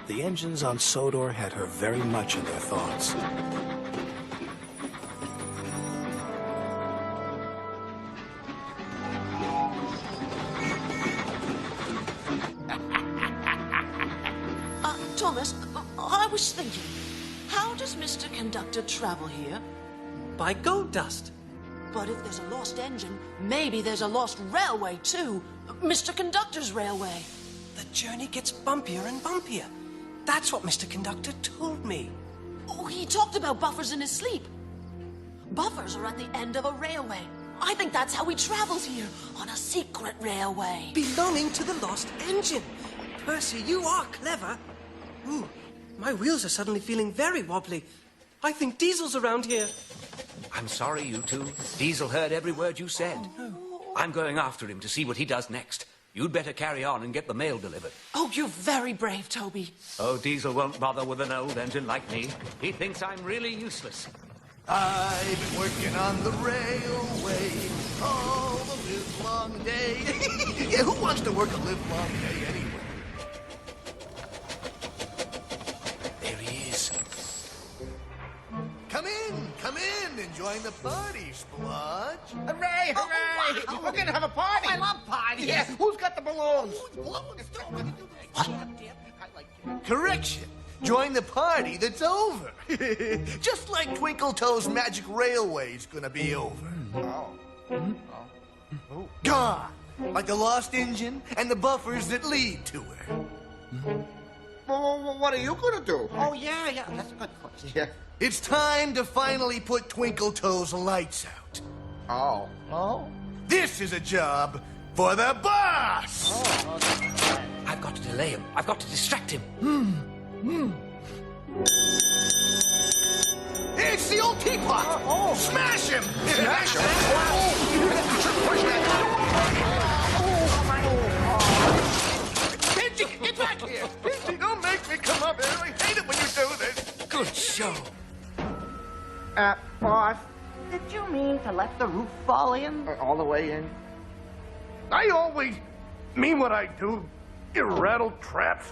The engines on Sodor had her very much in their thoughts. Thomas, I was thinking, how does Mr. Conductor travel here? By gold dust. But if there's a lost engine, maybe there's a lost railway, too. Mr. Conductor's railway. The journey gets bumpier and bumpier. That's what Mr. Conductor told me. Oh, he talked about buffers in his sleep. Buffers are at the end of a railway. I think that's how he travels here, on a secret railway. Belonging to the lost engine. Percy, you are clever. Ooh, my wheels are suddenly feeling very wobbly. I think Diesel's around here. I'm sorry, you two. Diesel heard every word you said. Oh, no. I'm going after him to see what he does next. You'd better carry on and get the mail delivered. Oh, you're very brave, Toby. Oh, Diesel won't bother with an old engine like me. He thinks I'm really useless. I've been working on the railway all the livelong day. Yeah, who wants to work a livelong day anyway? There he is. Come in, enjoying the party, Splodge. Hooray, hooray! Oh, wow. We're gonna have a party! I love parties. Yeah, who's got the balloons? Correction. Join the party that's over. Just like Twinkle Toes' magic railway's gonna be over. Gone. Like the lost engine and the buffers that lead to her. Well, what are you gonna do? Oh, yeah, that's a good question. Yeah. It's time to finally put Twinkle Toes' lights out. Oh? This is a job for the boss! I've got to delay him. I've got to distract him. It's the old teapot! Smash him! Smash him! Pinky, get back here! Pinky, don't make me come up here. I hate it when you do this. Good show. Boss, did you mean to let the roof fall in? All the way in? I always mean what I do. You rattle traps.